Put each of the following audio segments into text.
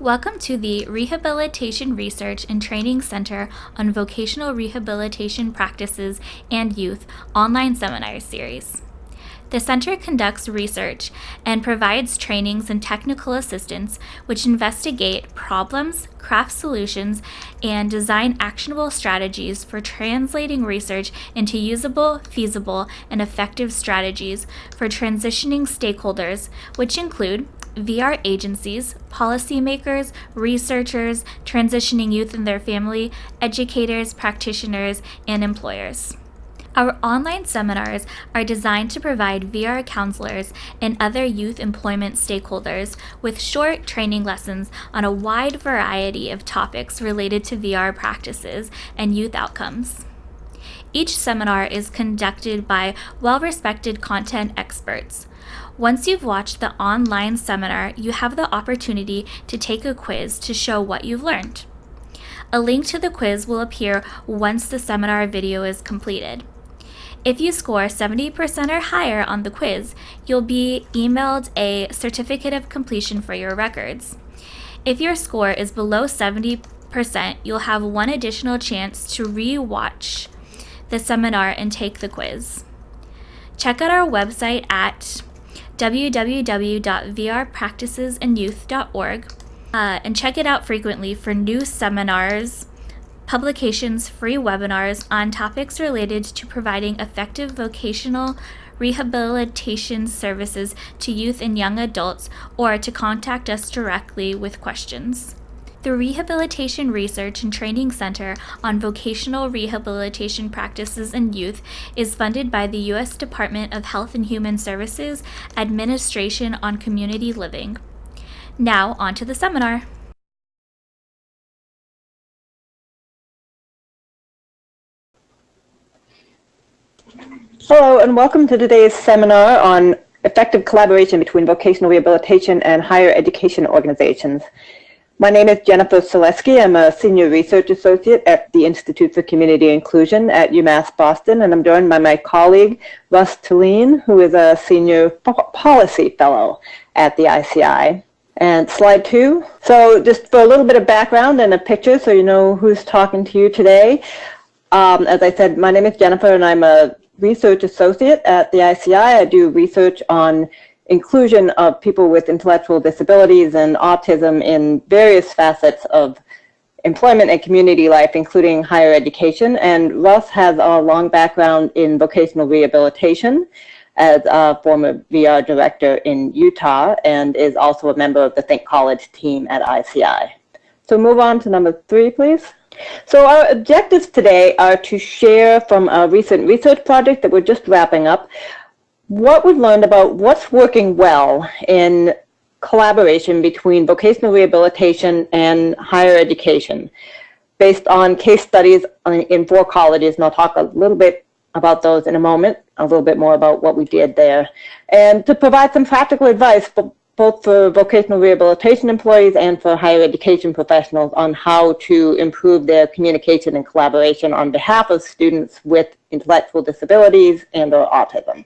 Welcome to the Rehabilitation Research and Training Center on Vocational Rehabilitation Practices and Youth online seminar series. The center conducts research and provides trainings and technical assistance which investigate problems, craft solutions, and design actionable strategies for translating research into usable, feasible, and effective strategies for transitioning stakeholders, which include VR agencies, policymakers, researchers, transitioning youth and their family, educators, practitioners, and employers. Our online seminars are designed to provide VR counselors and other youth employment stakeholders with short training lessons on a wide variety of topics related to VR practices and youth outcomes. Each seminar is conducted by well-respected content experts. Once you've watched the online seminar, you have the opportunity to take a quiz to show what you've learned. A link to the quiz will appear once the seminar video is completed. If you score 70% or higher on the quiz, you'll be emailed a certificate of completion for your records. If your score is below 70%, you'll have one additional chance to re-watch the seminar and take the quiz. Check out our website at www.vrpracticesandyouth.org and check it out frequently for new seminars, publications, free webinars on topics related to providing effective vocational rehabilitation services to youth and young adults, or to contact us directly with questions. The Rehabilitation Research and Training Center on Vocational Rehabilitation Practices and Youth is funded by the U.S. Department of Health and Human Services Administration on Community Living. Now, on to the seminar. Hello, and welcome to today's seminar on effective collaboration between vocational rehabilitation and higher education organizations. My name is Jennifer Selesky. I'm a Senior Research Associate at the Institute for Community Inclusion at UMass Boston, and I'm joined by my colleague, Russ Tulleen, who is a Senior Policy Fellow at the ICI. And slide 2. So just for a little bit of background and a picture so you know who's talking to you today. As I said, my name is Jennifer, and I'm a Research Associate at the ICI. I do research on inclusion of people with intellectual disabilities and autism in various facets of employment and community life, including higher education. And Russ has a long background in vocational rehabilitation as a former VR director in Utah, and is also a member of the Think College team at ICI. So move on to number 3, please. So our objectives today are to share from a recent research project that we're just wrapping up what we've learned about what's working well in collaboration between vocational rehabilitation and higher education based on case studies in 4 colleges, and I'll talk a little bit about those in a moment, a little bit more about what we did there, and to provide some practical advice both for vocational rehabilitation employees and for higher education professionals on how to improve their communication and collaboration on behalf of students with intellectual disabilities and/or autism.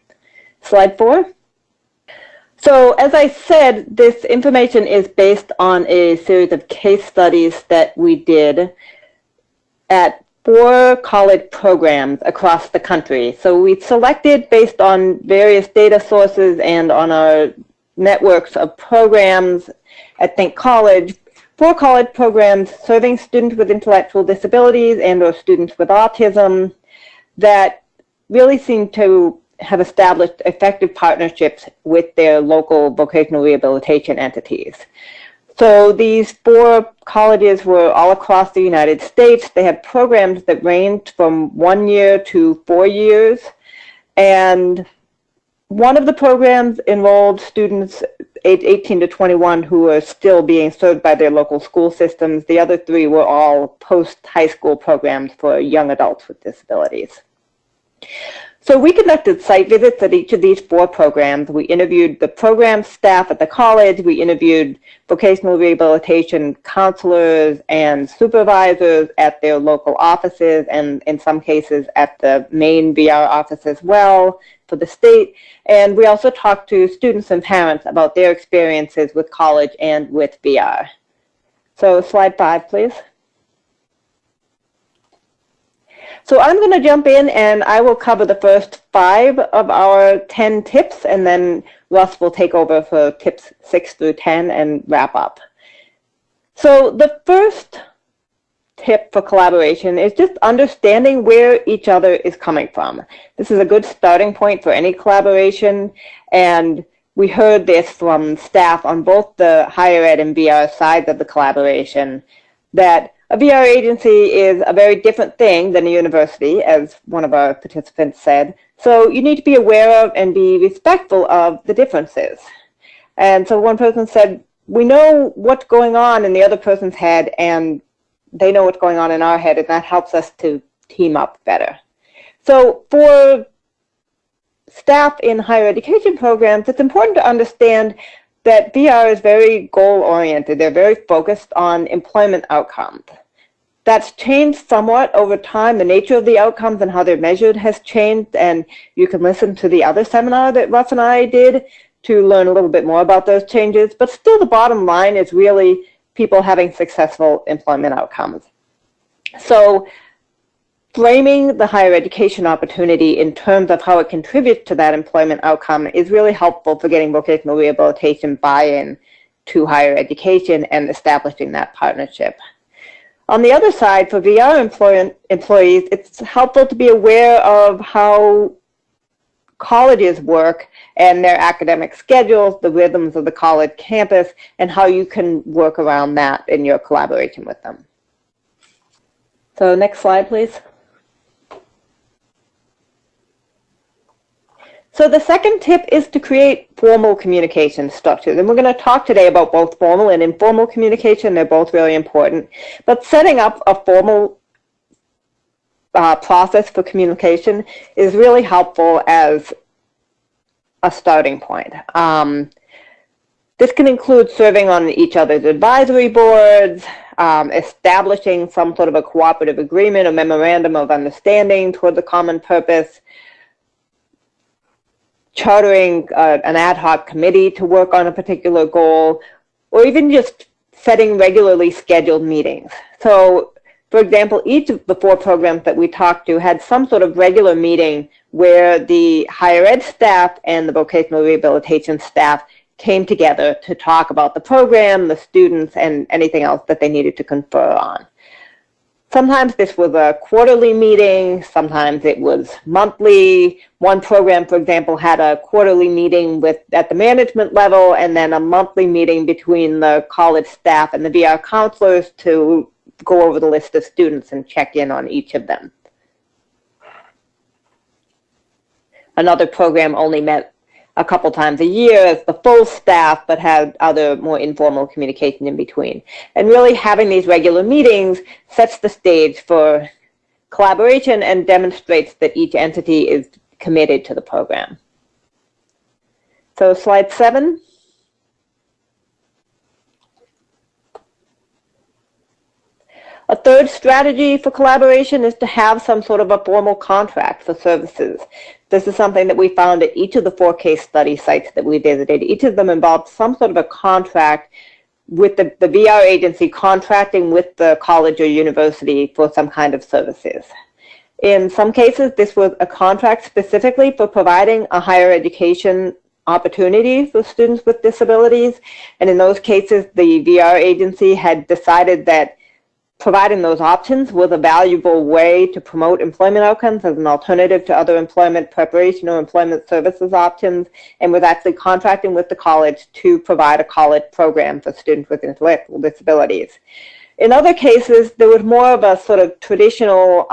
Slide 4. So as I said, this information is based on a series of case studies that we did at 4 college programs across the country. So we selected based on various data sources and on our networks of programs at Think College, 4 college programs serving students with intellectual disabilities and/or students with autism that really seem to have established effective partnerships with their local vocational rehabilitation entities. So these 4 colleges were all across the United States. They had programs that ranged from 1 year to 4 years. And one of the programs enrolled students age 18 to 21 who were still being served by their local school systems. The other 3 were all post-high school programs for young adults with disabilities. So we conducted site visits at each of these 4 programs. We interviewed the program staff at the college. We interviewed vocational rehabilitation counselors and supervisors at their local offices, and in some cases at the main VR office as well for the state. And we also talked to students and parents about their experiences with college and with VR. So slide 5, please. So I'm going to jump in and I will cover the first 5 of our 10 tips, and then Russ will take over for tips 6 through 10 and wrap up. So the first tip for collaboration is just understanding where each other is coming from. This is a good starting point for any collaboration, and we heard this from staff on both the higher ed and VR sides of the collaboration, that a VR agency is a very different thing than a university, as one of our participants said. So you need to be aware of and be respectful of the differences. And so one person said, we know what's going on in the other person's head, and they know what's going on in our head, and that helps us to team up better. So for staff in higher education programs, it's important to understand that VR is very goal-oriented. They're very focused on employment outcomes. That's changed somewhat over time. The nature of the outcomes and how they're measured has changed, and you can listen to the other seminar that Russ and I did to learn a little bit more about those changes. But still, the bottom line is really people having successful employment outcomes. So framing the higher education opportunity in terms of how it contributes to that employment outcome is really helpful for getting vocational rehabilitation buy-in to higher education and establishing that partnership. On the other side, for VR employees, it's helpful to be aware of how colleges work and their academic schedules, the rhythms of the college campus, and how you can work around that in your collaboration with them. So next slide, please. So the second tip is to create formal communication structures. And we're going to talk today about both formal and informal communication. They're both really important. But setting up a formal process for communication is really helpful as a starting point. This can include serving on each other's advisory boards, establishing some sort of a cooperative agreement, a memorandum of understanding towards a common purpose, chartering an ad hoc committee to work on a particular goal, or even just setting regularly scheduled meetings. So, for example, each of the 4 programs that we talked to had some sort of regular meeting where the higher ed staff and the vocational rehabilitation staff came together to talk about the program, the students, and anything else that they needed to confer on. Sometimes this was a quarterly meeting, sometimes it was monthly. One program, for example, had a quarterly meeting at the management level, and then a monthly meeting between the college staff and the VR counselors to go over the list of students and check in on each of them. Another program only met a couple times a year as the full staff, but had other more informal communication in between. And really having these regular meetings sets the stage for collaboration and demonstrates that each entity is committed to the program. So slide 7. A third strategy for collaboration is to have some sort of a formal contract for services. This is something that we found at each of the 4 case study sites that we visited. Each of them involved some sort of a contract with the VR agency contracting with the college or university for some kind of services. In some cases, this was a contract specifically for providing a higher education opportunity for students with disabilities. And in those cases, the VR agency had decided that providing those options was a valuable way to promote employment outcomes as an alternative to other employment preparation or employment services options, and was actually contracting with the college to provide a college program for students with intellectual disabilities. In other cases, there was more of a sort of traditional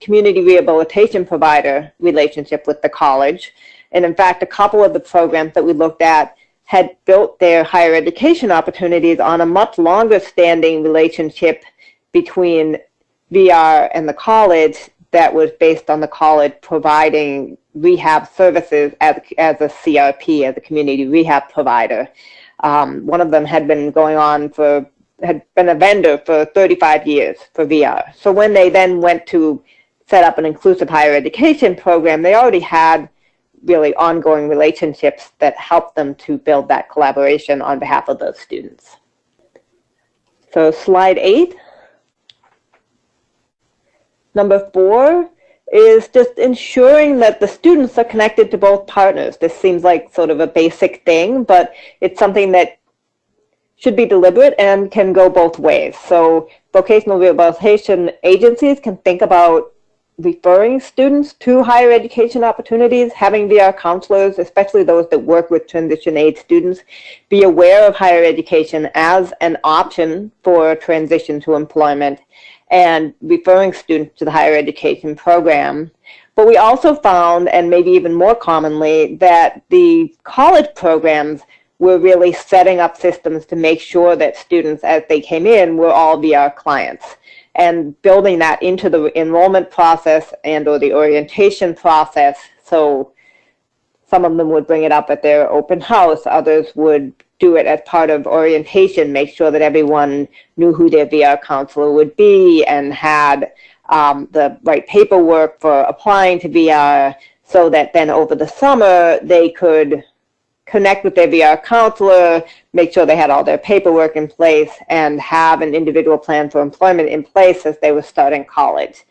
community rehabilitation provider relationship with the college. And in fact, a couple of the programs that we looked at had built their higher education opportunities on a much longer standing relationship between VR and the college that was based on the college providing rehab services as a CRP, as a community rehab provider. One of them had been had been a vendor for 35 years for VR. So when they then went to set up an inclusive higher education program, they already had really ongoing relationships that helped them to build that collaboration on behalf of those students. So slide 8. Number 4 is just ensuring that the students are connected to both partners. This seems like sort of a basic thing, but it's something that should be deliberate and can go both ways. So vocational rehabilitation agencies can think about referring students to higher education opportunities, having VR counselors, especially those that work with transition age students, be aware of higher education as an option for transition to employment, and referring students to the higher education program. But we also found, and maybe even more commonly, that the college programs were really setting up systems to make sure that students, as they came in, were all VR clients, and building that into the enrollment process and or the orientation process. So some of them would bring it up at their open house, others would do it as part of orientation, make sure that everyone knew who their VR counselor would be and had the right paperwork for applying to VR, so that then over the summer they could connect with their VR counselor, make sure they had all their paperwork in place, and have an individual plan for employment in place as they were starting college.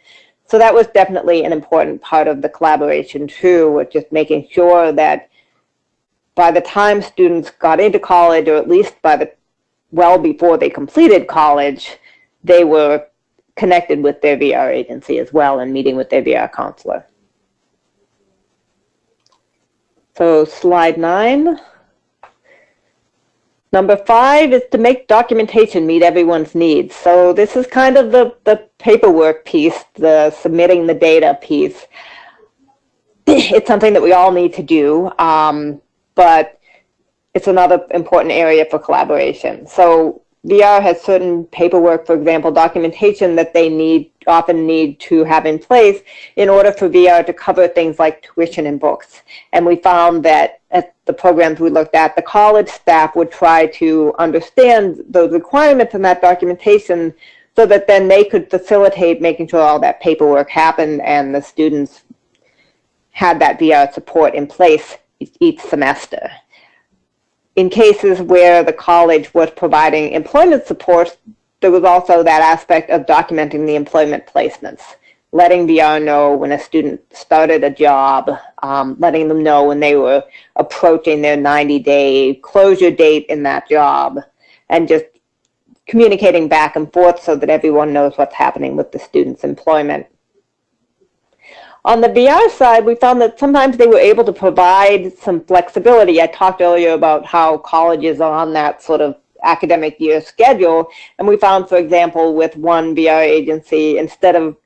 So that was definitely an important part of the collaboration too, with just making sure that by the time students got into college, or at least well before they completed college, they were connected with their VR agency as well and meeting with their VR counselor. So slide 9. Number 5 is to make documentation meet everyone's needs. So this is kind of the paperwork piece, the submitting the data piece. It's something that we all need to do, but it's another important area for collaboration. So VR has certain paperwork, for example, documentation that they often need to have in place in order for VR to cover things like tuition and books. And we found that at the programs we looked at, the college staff would try to understand those requirements in that documentation so that then they could facilitate making sure all that paperwork happened and the students had that VR support in place each semester. In cases where the college was providing employment support, there was also that aspect of documenting the employment placements, letting VR know when a student started a job, letting them know when they were approaching their 90-day closure date in that job, and just communicating back and forth so that everyone knows what's happening with the student's employment. On the VR side, we found that sometimes they were able to provide some flexibility. I talked earlier about how colleges are on that sort of academic year schedule, and we found, for example, with one VR agency, instead of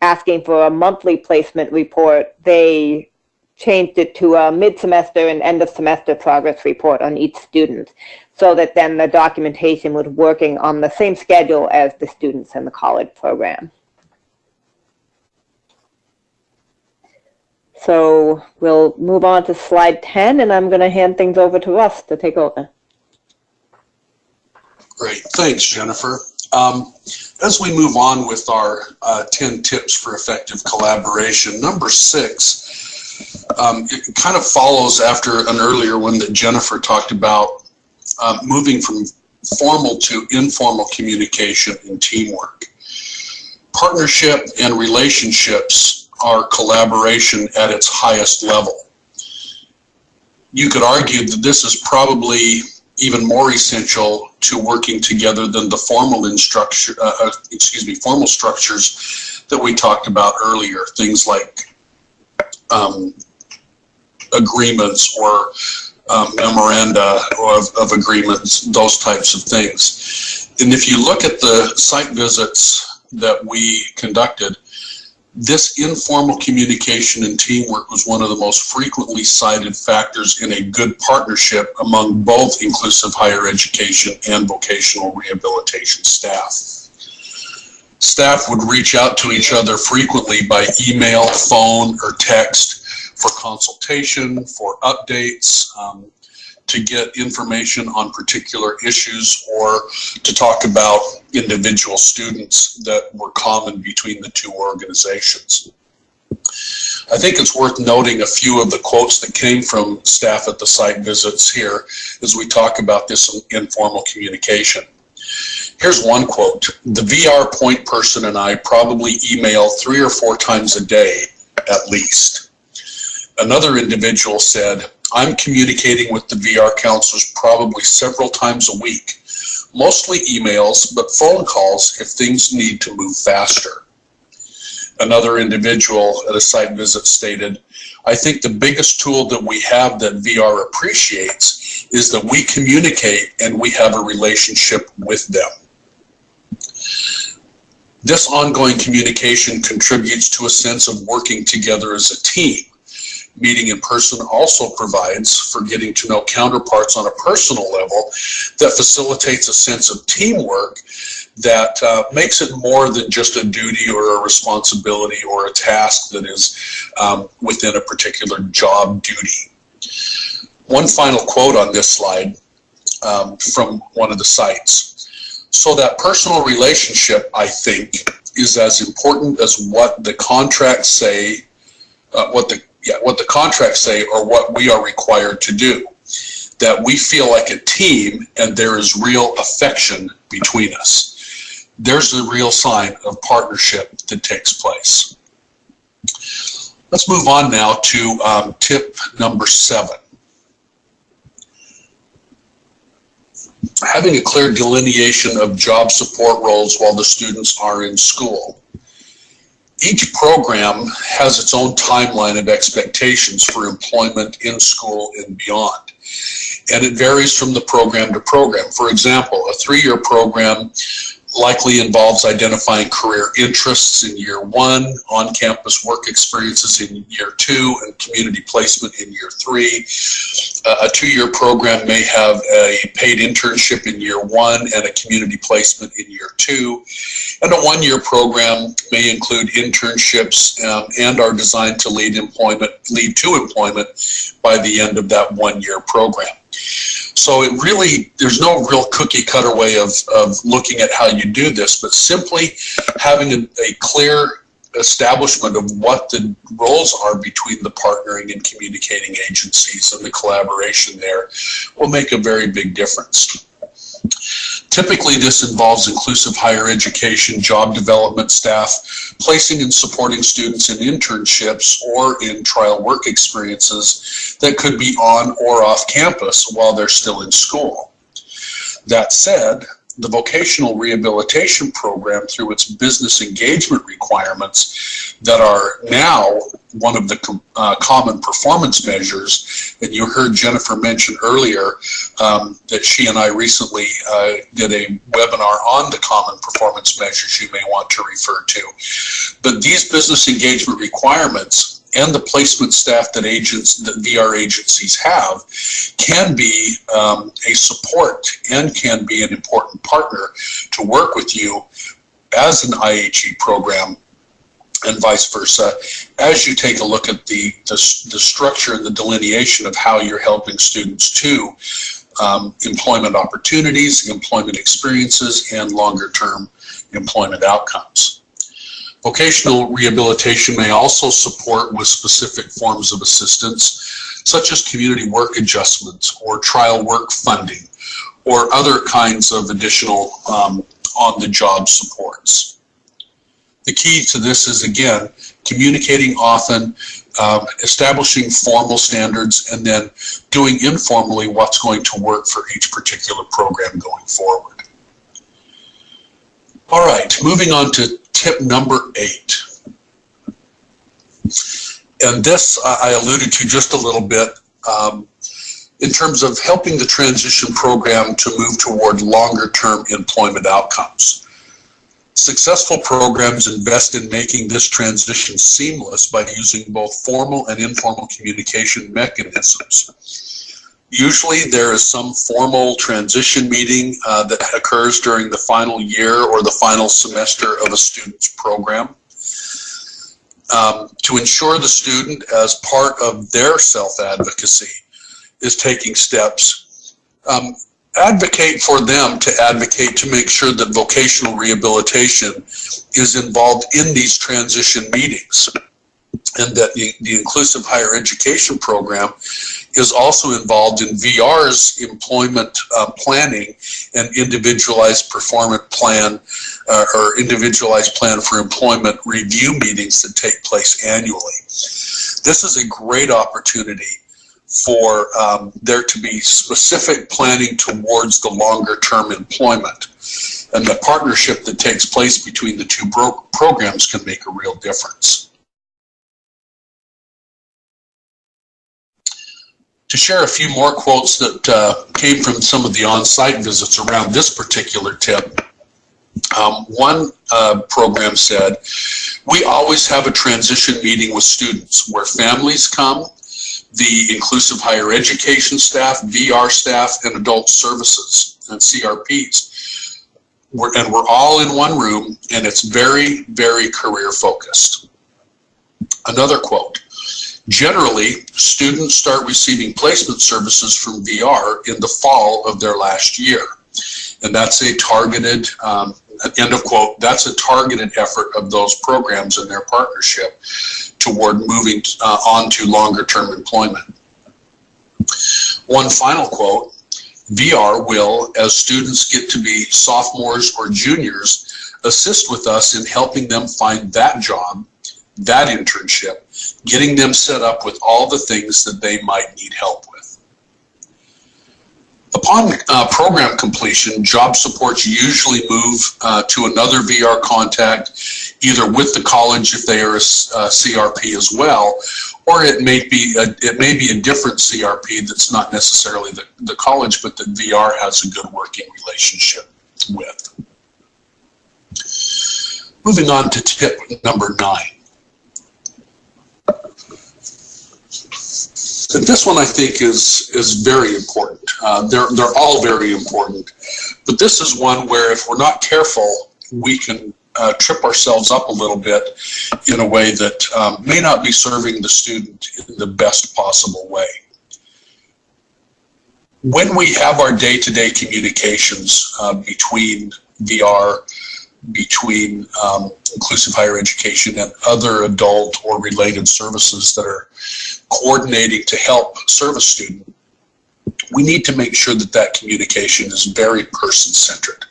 asking for a monthly placement report, they changed it to a mid-semester and end-of-semester progress report on each student, so that then the documentation was working on the same schedule as the students in the college program. So we'll move on to slide 10, and I'm going to hand things over to Russ to take over. Great. Thanks, Jennifer. As we move on with our 10 tips for effective collaboration, number 6, it kind of follows after an earlier one that Jennifer talked about, moving from formal to informal communication and teamwork. Partnership and relationships are collaboration at its highest level. You could argue that this is probably even more essential to working together than the formal structures that we talked about earlier, things like agreements or memoranda of agreements, those types of things. And if you look at the site visits that we conducted, this informal communication and teamwork was one of the most frequently cited factors in a good partnership among both inclusive higher education and vocational rehabilitation staff. Staff would reach out to each other frequently by email, phone, or text for consultation, for updates, to get information on particular issues, or to talk about individual students that were common between the two organizations. I think it's worth noting a few of the quotes that came from staff at the site visits here as we talk about this informal communication. Here's one quote. The VR point person and I probably email 3 or 4 times a day at least. Another individual said, I'm communicating with the VR counselors probably several times a week. Mostly emails, but phone calls if things need to move faster. Another individual at a site visit stated, I think the biggest tool that we have that VR appreciates is that we communicate and we have a relationship with them. This ongoing communication contributes to a sense of working together as a team. Meeting in person also provides for getting to know counterparts on a personal level that facilitates a sense of teamwork that makes it more than just a duty or a responsibility or a task that is within a particular job duty. One final quote on this slide from one of the sites. So that personal relationship, I think, is as important as what the contracts say, what the contracts say or what we are required to do. That we feel like a team and there is real affection between us. There's a real sign of partnership that takes place. Let's move on now to tip number 7. Having a clear delineation of job support roles while the students are in school. Each program has its own timeline of expectations for employment in school and beyond, and it varies from the program to program. For example, a 3-year program likely involves identifying career interests in year 1, on-campus work experiences in year 2, and community placement in year 3. A 2-year program may have a paid internship in year 1 and a community placement in year 2. And a 1-year program may include internships and are designed to lead to employment by the end of that 1-year program. So it really, there's no real cookie cutter way of looking at how you do this, but simply having a clear establishment of what the roles are between the partnering and communicating agencies and the collaboration there will make a very big difference. Typically, this involves inclusive higher education, job development staff, placing and supporting students in internships or in trial work experiences that could be on or off campus while they're still in school. That said, the vocational rehabilitation program, through its business engagement requirements that are now one of the common performance measures, and you heard Jennifer mention earlier that she and I recently did a webinar on the common performance measures you may want to refer to. But these business engagement requirements and the placement staff that VR agencies have can be a support and can be an important partner to work with you as an IHE program and vice versa, as you take a look at the structure and the delineation of how you're helping students to employment opportunities, employment experiences, and longer-term employment outcomes. Vocational rehabilitation may also support with specific forms of assistance, such as community work adjustments or trial work funding, or other kinds of additional on-the-job supports. The key to this is, again, communicating often, establishing formal standards, and then doing informally what's going to work for each particular program going forward. All right, moving on to tip number 8. And this I alluded to just a little bit in terms of helping the transition program to move toward longer-term employment outcomes. Successful programs invest in making this transition seamless by using both formal and informal communication mechanisms. Usually there is some formal transition meeting that occurs during the final year or the final semester of a student's program to ensure the student, as part of their self-advocacy, is taking steps. Advocate for them to advocate to make sure that vocational rehabilitation is involved in these transition meetings, and that the inclusive higher education program is also involved in VR's employment planning and individualized performance plan or individualized plan for employment review meetings that take place annually. This is a great opportunity for there to be specific planning towards the longer term employment. And the partnership that takes place between the two programs can make a real difference. To share a few more quotes that came from some of the on-site visits around this particular tip, one program said, "We always have a transition meeting with students where families come, the inclusive higher education staff, VR staff, and adult services and CRPs. And we're all in one room, and it's very, very career focused." Another quote, "Generally, students start receiving placement services from VR in the fall of their last year." And that's a targeted, end of quote, that's a targeted effort of those programs and their partnership toward moving on to longer term employment. One final quote, "VR will, as students get to be sophomores or juniors, assist with us in helping them find that job, that internship, getting them set up with all the things that they might need help with." Upon program completion, job supports usually move to another VR contact, either with the college if they are a CRP as well, or it may be a different CRP that's not necessarily the college, but that VR has a good working relationship with. Moving on to tip number 9. And this one I think is very important. They're all very important, but this is one where if we're not careful, we can trip ourselves up a little bit in a way that may not be serving the student in the best possible way. When we have our day-to-day communications between VR, between inclusive higher education and other adult or related services that are coordinating to help serve a student, we need to make sure that that communication is very person-centered.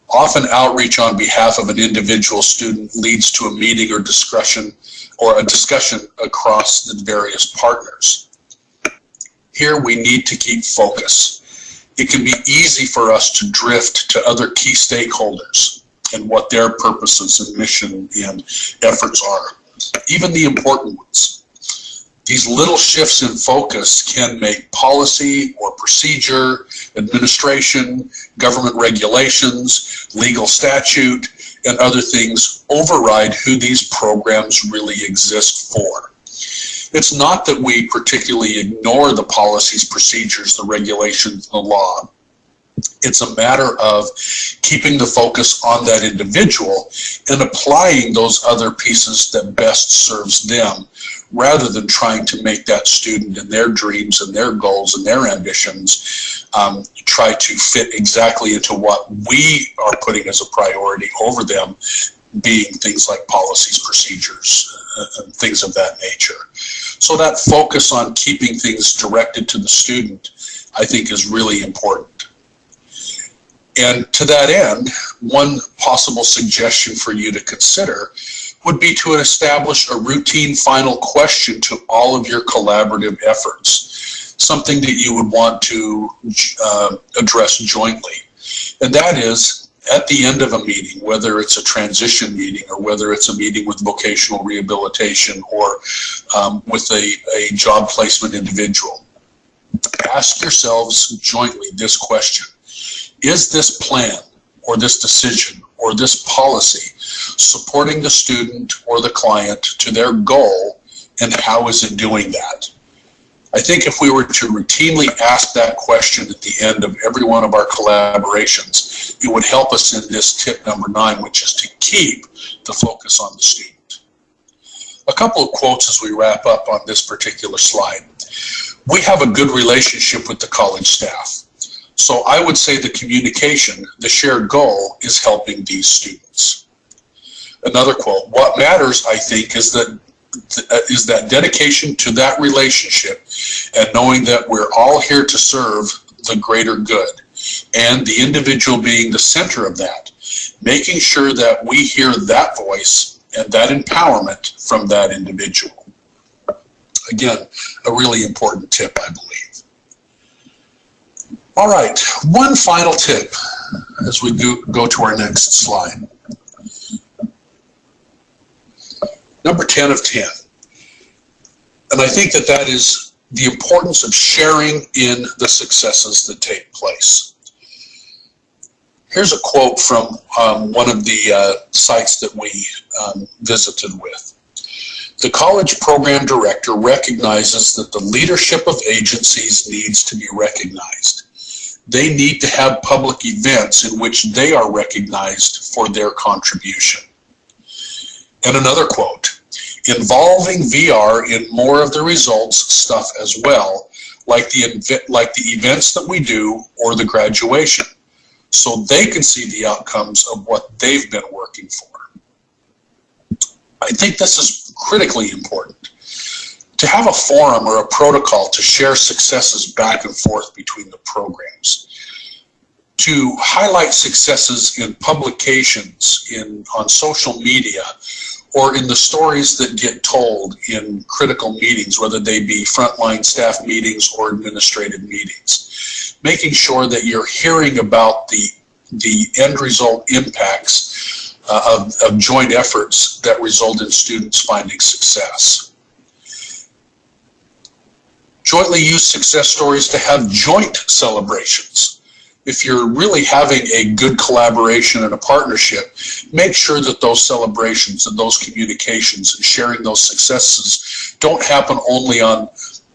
Often outreach on behalf of an individual student leads to a meeting or discussion across the various partners. Here we need to keep focus. It can be easy for us to drift to other key stakeholders and what their purposes and mission and efforts are, even the important ones. These little shifts in focus can make policy or procedure, administration, government regulations, legal statute, and other things override who these programs really exist for. It's not that we particularly ignore the policies, procedures, the regulations, the law. It's a matter of keeping the focus on that individual and applying those other pieces that best serves them, rather than trying to make that student and their dreams and their goals and their ambitions try to fit exactly into what we are putting as a priority over them, being things like policies, procedures, and things of that nature. So that focus on keeping things directed to the student, I think, is really important. And to that end, one possible suggestion for you to consider would be to establish a routine final question to all of your collaborative efforts, something that you would want to address jointly. And that is, at the end of a meeting, whether it's a transition meeting or whether it's a meeting with vocational rehabilitation or with a job placement individual, ask yourselves jointly this question: is this plan or this decision or this policy supporting the student or the client to their goal, and how is it doing that? I think if we were to routinely ask that question at the end of every one of our collaborations, it would help us in this tip number 9, which is to keep the focus on the student. A couple of quotes as we wrap up on this particular slide. We have a good relationship with the college staff. So I would say the communication, the shared goal, is helping these students. Another quote, what matters, I think, is that is that dedication to that relationship, and knowing that we're all here to serve the greater good, and the individual being the center of that, making sure that we hear that voice and that empowerment from that individual. Again, a really important tip, I believe. All right, one final tip as we go to our next slide. Number 10 of 10. And I think that is the importance of sharing in the successes that take place. Here's a quote from one of the sites that we visited with. The college program director recognizes that the leadership of agencies needs to be recognized. They need to have public events in which they are recognized for their contribution. And another quote, involving VR in more of the results stuff as well, like the events that we do or the graduation, so they can see the outcomes of what they've been working for. I think this is critically important. To have a forum or a protocol to share successes back and forth between the programs. To highlight successes in publications, on social media, or in the stories that get told in critical meetings, whether they be frontline staff meetings or administrative meetings. Making sure that you're hearing about the end result impacts of joint efforts that result in students finding success. Jointly use success stories to have joint celebrations. If you're really having a good collaboration and a partnership, make sure that those celebrations and those communications and sharing those successes don't happen only on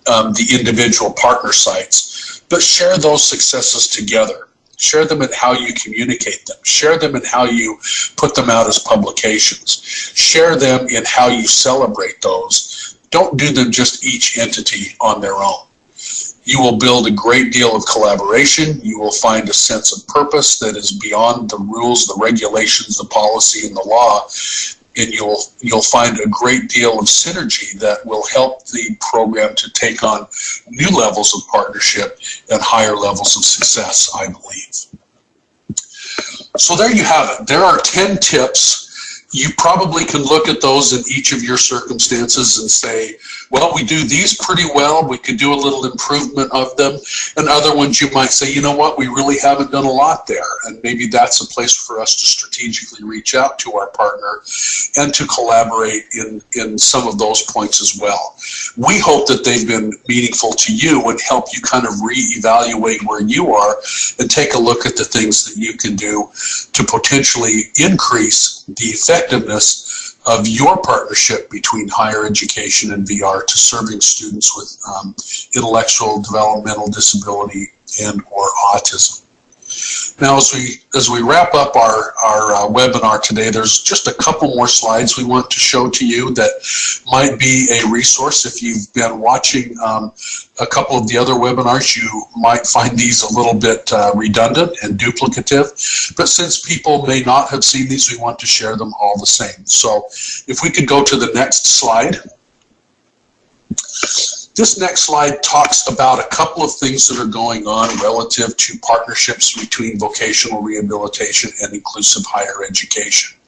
the individual partner sites, but share those successes together. Share them in how you communicate them. Share them in how you put them out as publications. Share them in how you celebrate those. Don't do them just each entity on their own. You will build a great deal of collaboration. You will find a sense of purpose that is beyond the rules, the regulations, the policy, and the law. And you'll find a great deal of synergy that will help the program to take on new levels of partnership and higher levels of success, I believe. So there you have it. There are 10 tips. You probably can look at those in each of your circumstances and say, well, we do these pretty well. We could do a little improvement of them. And other ones you might say, you know what, we really haven't done a lot there. And maybe that's a place for us to strategically reach out to our partner and to collaborate in some of those points as well. We hope that they've been meaningful to you and help you kind of reevaluate where you are and take a look at the things that you can do to potentially increase the effectiveness of your partnership between higher education and VR to serving students with intellectual, developmental disability and or autism. Now, as we wrap up our webinar today, there's just a couple more slides we want to show to you that might be a resource. If you've been watching a couple of the other webinars, you might find these a little bit redundant and duplicative. But since people may not have seen these, we want to share them all the same. So if we could go to the next slide. This next slide talks about a couple of things that are going on relative to partnerships between vocational rehabilitation and inclusive higher education.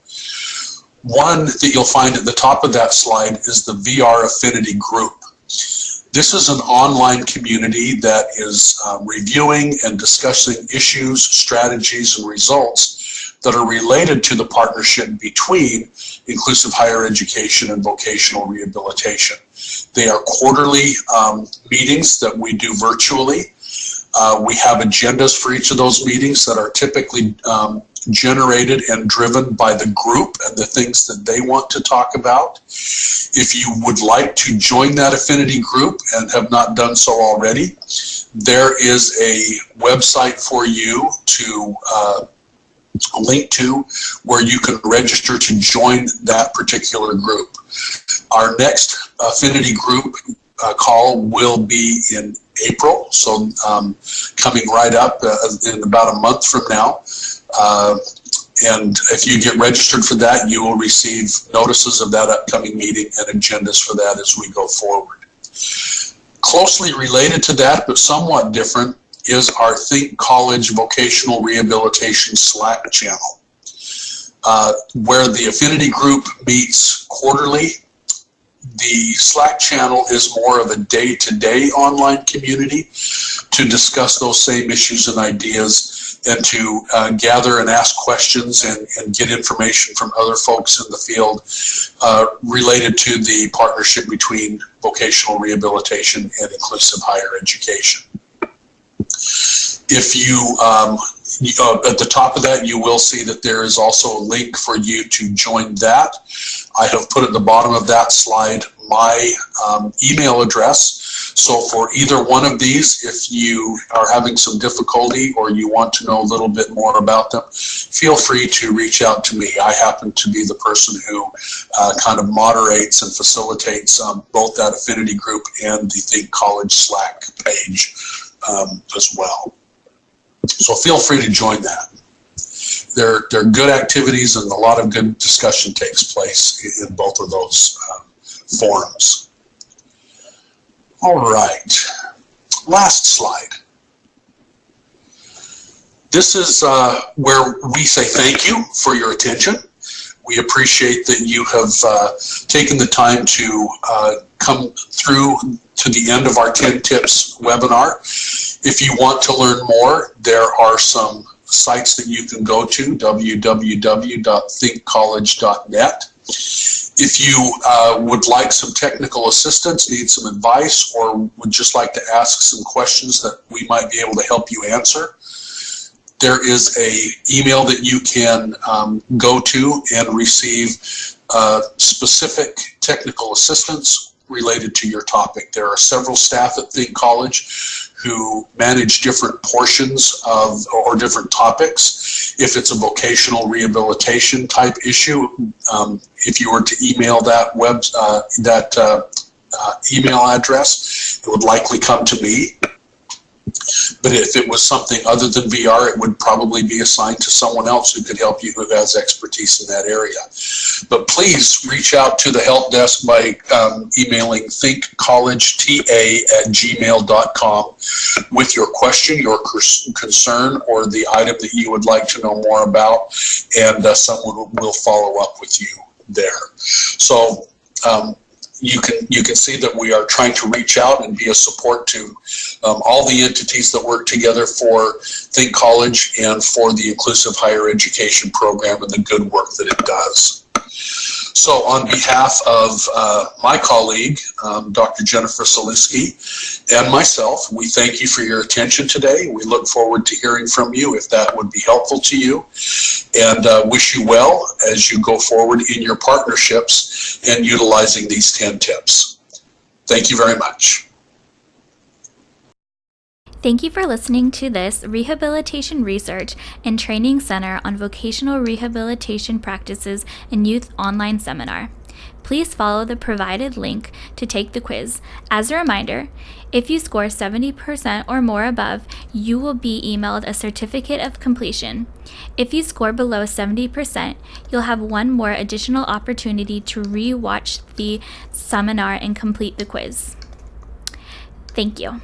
One that you'll find at the top of that slide is the VR Affinity group. This is an online community that is reviewing and discussing issues, strategies, and results that are related to the partnership between inclusive higher education and vocational rehabilitation. They are quarterly meetings that we do virtually. We have agendas for each of those meetings that are typically generated and driven by the group and the things that they want to talk about. If you would like to join that affinity group and have not done so already, there is a website for you to link to where you can register to join that particular group. Our next affinity group call will be in April, so coming right up in about a month from now. And if you get registered for that, you will receive notices of that upcoming meeting and agendas for that as we go forward. Closely related to that, but somewhat different, is our Think College Vocational Rehabilitation Slack channel, where the affinity group meets quarterly. The Slack channel is more of a day-to-day online community to discuss those same issues and ideas, and to gather and ask questions and get information from other folks in the field related to the partnership between vocational rehabilitation and inclusive higher education. If you, at the top of that, you will see that there is also a link for you to join that. I have put at the bottom of that slide my email address. So for either one of these, if you are having some difficulty or you want to know a little bit more about them, feel free to reach out to me. I happen to be the person who kind of moderates and facilitates both that affinity group and the Think College Slack page as well. So feel free to join that. They're good activities, and a lot of good discussion takes place in both of those forums. All right, last slide. This is where we say thank you for your attention. We appreciate that you have taken the time to come through to the end of our 10 Tips webinar. If you want to learn more, there are some sites that you can go to, www.thinkcollege.net. If you would like some technical assistance, need some advice, or would just like to ask some questions that we might be able to help you answer, there is a email that you can go to and receive specific technical assistance related to your topic. There are several staff at Think College who manage different portions of or different topics. If it's a vocational rehabilitation type issue, if you were to email that email address, it would likely come to me. But if it was something other than VR, it would probably be assigned to someone else who could help you, who has expertise in that area. But please reach out to the help desk by emailing thinkcollegeta@gmail.com with your question, your concern, or the item that you would like to know more about, and someone will follow up with you there. So you can see that we are trying to reach out and be a support to all the entities that work together for Think College and for the inclusive higher education program and the good work that it does. So on behalf of my colleague, Dr. Jennifer Soliski, and myself, we thank you for your attention today. We look forward to hearing from you if that would be helpful to you, and wish you well as you go forward in your partnerships and utilizing these 10 tips. Thank you very much. Thank you for listening to this Rehabilitation Research and Training Center on Vocational Rehabilitation Practices and Youth online seminar. Please follow the provided link to take the quiz. As a reminder, if you score 70% or more above, you will be emailed a certificate of completion. If you score below 70%, you'll have one more additional opportunity to re-watch the seminar and complete the quiz. Thank you.